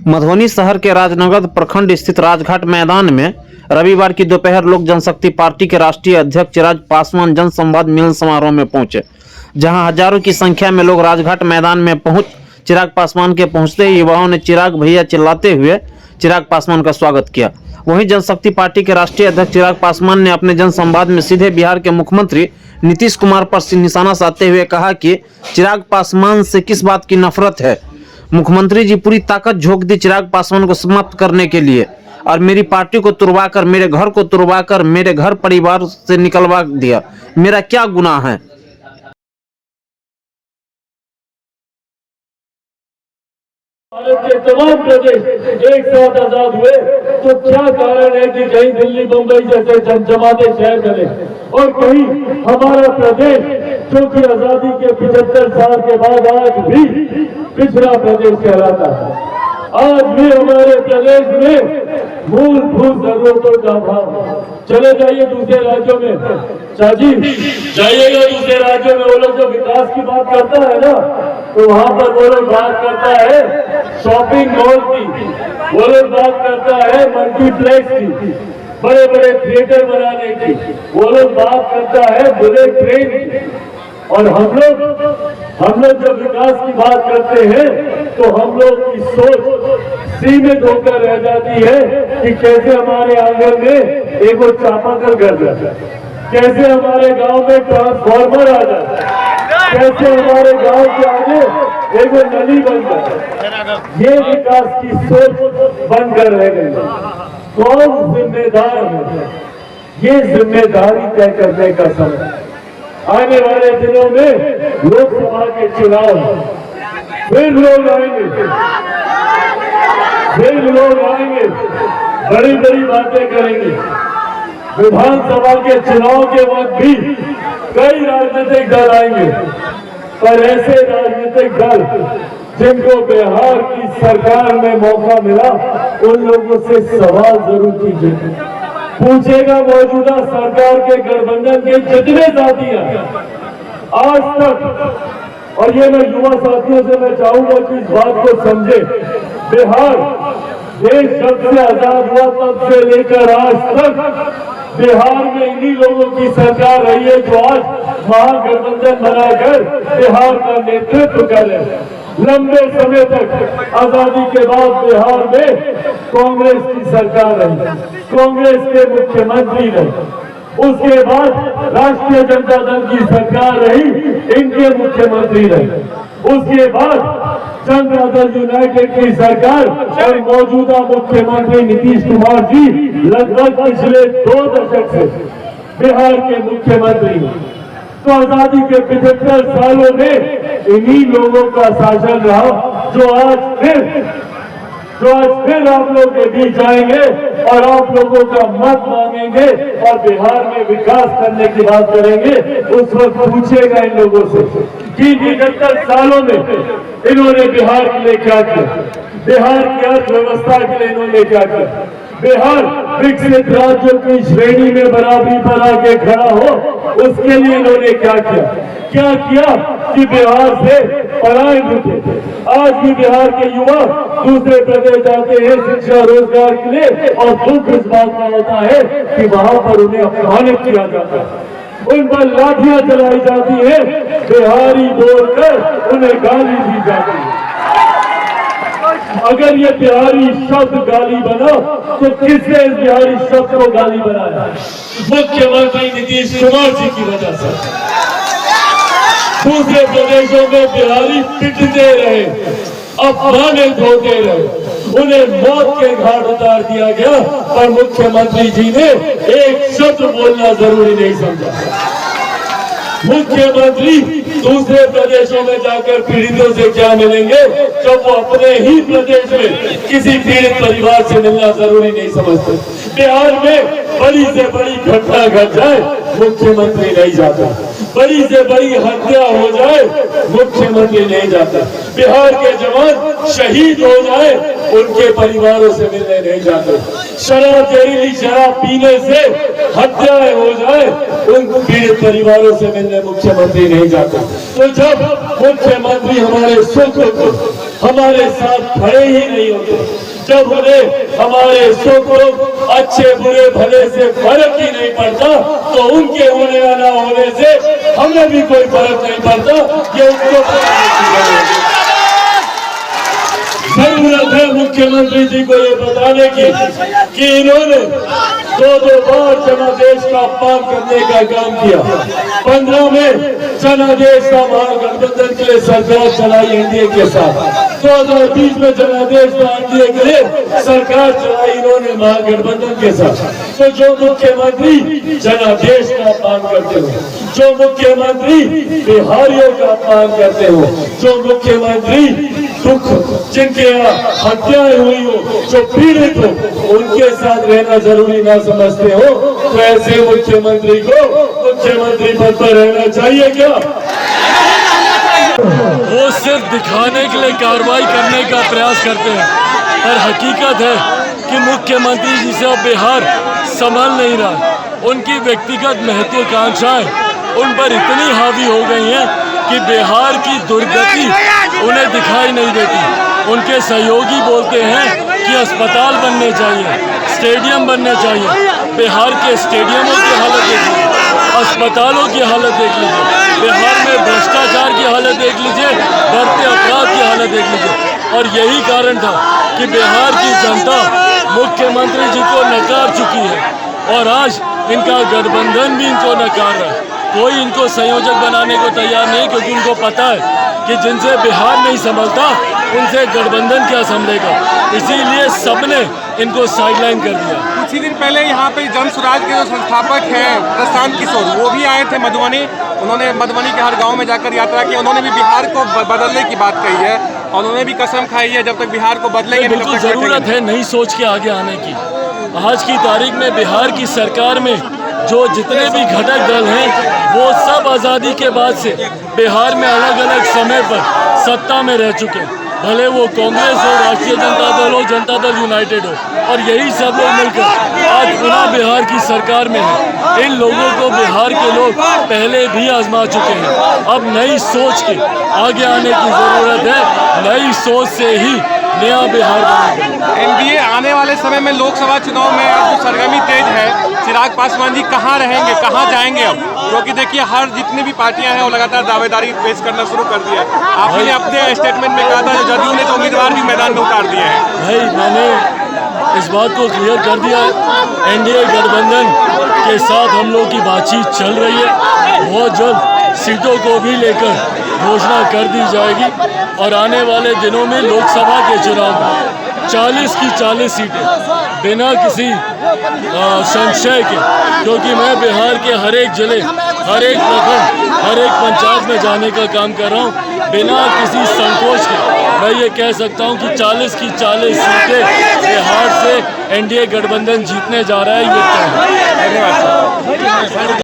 मधुबनी शहर के राजनगर प्रखंड स्थित राजघाट मैदान में रविवार की दोपहर लोक जनशक्ति पार्टी के राष्ट्रीय अध्यक्ष चिराग पासवान जन संवाद मिलन समारोह में पहुंचे, जहां हजारों की संख्या में लोग राजघाट मैदान में पहुंच चिराग पासवान के पहुंचते ही युवाओं ने चिराग भैया चिल्लाते हुए चिराग पासवान का स्वागत किया। वहीं जनशक्ति पार्टी के राष्ट्रीय अध्यक्ष चिराग पासवान ने अपने जन संवाद में सीधे बिहार के मुख्यमंत्री नीतीश कुमार पर निशाना साधते हुए कहा कि चिराग पासवान से किस बात की नफरत है। मुख्यमंत्री जी पूरी ताकत झोंक दी चिराग पासवान को समाप्त करने के लिए और मेरी पार्टी को तुड़वाकर, मेरे घर को तुड़वाकर, मेरे घर परिवार से निकलवा दिया। मेरा क्या गुनाह है। भारत के तमाम प्रदेश एक साथ आजाद हुए तो क्या कारण है कि कहीं दिल्ली मुंबई जैसे जमजमाते शहर बने और कहीं हमारा प्रदेश जो कि आजादी के 75 साल के बाद आज भी पिछड़ा प्रदेश कहलाता है। आज भी हमारे प्रदेश में मूलभूत जरूरतों का अभाव। चले जाइए दूसरे राज्यों में, चाची जाइएगा दूसरे राज्यों में, वो लोग जो विकास की बात करता है ना, तो वहां पर वो लोग बात करता है शॉपिंग मॉल की, वो लोग बात करता है मल्टीप्लेक्स की, बड़े बड़े थिएटर बनाने की, वो लोग बात करता है बुलेट ट्रेन की। और हम लोग जब विकास की बात करते हैं तो हम लोग की सोच सीमित होकर रह जाती है कि कैसे हमारे आंगन में एक चापाकल कर जाता है, कैसे हमारे गांव में ट्रांसफार्मर आ जाता है, कैसे हमारे गांव के आगे एक नली बन जाए। ये विकास की सोच बनकर रह गई। कौन जिम्मेदार है, ये जिम्मेदारी तय करने का समय। आने वाले दिनों में लोकसभा के चुनाव, फिर लोग आएंगे, बड़ी बड़ी बातें करेंगे। विधानसभा के चुनाव के वक्त भी कई राजनीतिक दल आएंगे, पर ऐसे राजनीतिक दल जिनको बिहार की सरकार में मौका मिला, उन लोगों से सवाल जरूर कीजिए। पूछेगा मौजूदा सरकार के गठबंधन के जितने साथी हैं आज तक, और ये मैं युवा साथियों से मैं चाहूंगा कि इस बात को समझे, बिहार देश जब से आजाद हुआ तब से लेकर आज तक बिहार में इन्हीं लोगों की सरकार रही है जो आज महागठबंधन बनाकर बिहार का नेतृत्व कर रहे हैं। लंबे समय तक आजादी के बाद बिहार में कांग्रेस की सरकार रही, कांग्रेस के मुख्यमंत्री रहे, उसके बाद राष्ट्रीय जनता दल की सरकार रही, इनके मुख्यमंत्री रहे, उसके बाद जनता दल यूनाइटेड की सरकार और मौजूदा मुख्यमंत्री नीतीश कुमार जी लगभग पिछले 2 दशक से बिहार के मुख्यमंत्री। तो आजादी के 75 सालों में इन्हीं लोगों का शासन रहा जो आज फिर आप लोगों के बीच आएंगे और आप लोगों का मत मांगेंगे और बिहार में विकास करने की बात करेंगे। उस वक्त पूछेगा इन लोगों से कि 75 सालों में इन्होंने बिहार के लिए क्या किया, बिहार की अर्थव्यवस्था के लिए इन्होंने क्या किया, बिहार विकसित राज्यों की श्रेणी में बराबरी पर आके खड़ा हो, उसके लिए इन्होंने क्या किया कि बिहार से पलायन रुके थे। आज भी बिहार के युवा दूसरे प्रदेश जाते हैं शिक्षा रोजगार के लिए और दुख इस बात का होता है कि वहां पर उन्हें अपमानित किया जाता है, उन पर लाठियां चलाई जाती है, बिहारी बोलकर उन्हें गाली दी जाती है। अगर ये बिहारी शब्द गाली बना तो किसने इस बिहारी शब्द को गाली बनाया? मुख्यमंत्री नीतीश कुमार जी की वजह से। दूसरे प्रदेशों में बिहारी पिटते रहे, अपमानित होते रहे, उन्हें मौत के घाट उतार दिया गया, पर मुख्यमंत्री जी ने एक शब्द बोलना जरूरी नहीं समझा। मुख्यमंत्री दूसरे प्रदेशों में जाकर पीड़ितों से क्या मिलेंगे जब वो अपने ही प्रदेश में किसी पीड़ित परिवार से मिलना जरूरी नहीं समझते। बिहार में बड़ी से बड़ी घटना घट जाए, मुख्यमंत्री नहीं जाता, बड़ी से बड़ी हत्या हो जाए, मुख्यमंत्री नहीं जाता, बिहार के जवान शहीद हो जाए, उनके परिवारों से मिलने नहीं जाते, जहरीली शराब पीने से हत्याएं हो जाए, उन पीड़ित परिवारों से मिलने मुख्यमंत्री नहीं जाते। तो जब मुख्यमंत्री हमारे सुख को हमारे साथ खड़े ही नहीं होते। जब उन्हें हमारे सुख अच्छे बुरे भले से फर्क ही नहीं पड़ता, तो उनके होने या ना होने से हमें भी कोई फर्क नहीं पड़ता। ये उनको जरूरत है मुख्यमंत्री जी को ये बताने की कि इन्होंने दो बार जनादेश का अपमान करने का काम किया। 15 में जनादेश का महागठबंधन के लिए सरकार चलाई एनडीए के साथ, 2020 में जनादेश का एनडीए के लिए सरकार चलाई इन्होंने महागठबंधन के साथ। तो जो मुख्यमंत्री जनादेश का अपमान करते हो, जो मुख्यमंत्री बिहारियों का अपमान करते हो, जो मुख्यमंत्री दुख जिनके यहाँ हत्याएं हुई हो, जो पीड़ित हो, उनके साथ रहना जरूरी ना समझते हो, तो ऐसे मुख्यमंत्री को मुख्यमंत्री पद पर रहना चाहिए क्या? वो सिर्फ दिखाने के लिए कार्रवाई करने का प्रयास करते हैं, पर हकीकत है कि मुख्यमंत्री जी से अब बिहार संभल नहीं रहा। उनकी व्यक्तिगत महत्वाकांक्षाएं उन पर इतनी हावी हो गई हैं कि बिहार की दुर्गति उन्हें दिखाई नहीं देती। उनके सहयोगी बोलते हैं कि अस्पताल बनने चाहिए, स्टेडियम बनने चाहिए। बिहार के स्टेडियमों की हालत देख लीजिए, अस्पतालों की हालत देख लीजिए, बिहार में भ्रष्टाचार की हालत देख लीजिए, बढ़ते अपराध की हालत देख लीजिए। और यही कारण था कि बिहार की जनता मुख्यमंत्री जी को नकार चुकी है और आज इनका गठबंधन भी इनको नकार रहा है। कोई इनको संयोजक बनाने को तैयार नहीं, क्योंकि उनको पता है कि जिनसे बिहार नहीं संभलता उनसे गठबंधन क्या संभलेगा। इसीलिए सबने इनको साइडलाइन कर दिया। कुछ ही दिन पहले यहाँ पे जन स्वराज के जो संस्थापक हैं प्रशांत किशोर, वो भी आए थे मधुबनी। उन्होंने मधुबनी के हर गांव में जाकर यात्रा की। उन्होंने भी बिहार को बदलने की बात कही है और उन्होंने भी कसम खाई है जब तक बिहार को बदलेंगे नहीं, बिल्कुल जरूरत है नई सोच के आगे आने की। आज की तारीख में बिहार की सरकार में जो जितने भी घटक दल हैं वो सब आज़ादी के बाद से बिहार में अलग अलग समय पर सत्ता में रह चुके हैं, भले वो कांग्रेस हो, राष्ट्रीय जनता दल हो, जनता दल यूनाइटेड हो, और यही सब लोग मिलकर आज पुनः बिहार की सरकार में है। इन लोगों को बिहार के लोग पहले भी आजमा चुके हैं। अब नई सोच के आगे आने की ज़रूरत है। नई सोच से ही नया बिहार बनेगा। एनडीए आने वाले समय में लोकसभा चुनाव में अब सरगर्मी तेज है। चिराग पासवान जी कहाँ रहेंगे, कहाँ जाएंगे अब? क्योंकि देखिए हर जितनी भी पार्टियां हैं वो लगातार दावेदारी पेश करना शुरू कर दिया है। आपने अपने स्टेटमेंट में कहा था जदयू ने तो उम्मीदवार भी मैदान में उतार दिए हैं। भाई मैंने इस बात को क्लियर कर दिया, एनडीए गठबंधन के साथ हम लोग की बातचीत चल रही है। बहुत जल्द सीटों को भी लेकर घोषणा कर दी जाएगी और आने वाले दिनों में लोकसभा के चुनाव में 40 की 40 सीटें बिना किसी संशय के, क्योंकि मैं बिहार के हर एक जिले, हर एक प्रखंड, हर एक पंचायत में जाने का काम कर रहा हूँ, बिना किसी संकोच के मैं ये कह सकता हूँ कि 40 की 40 सीटें बिहार से एनडीए गठबंधन जीतने जा रहा है। ये क्या है? धन्यवाद।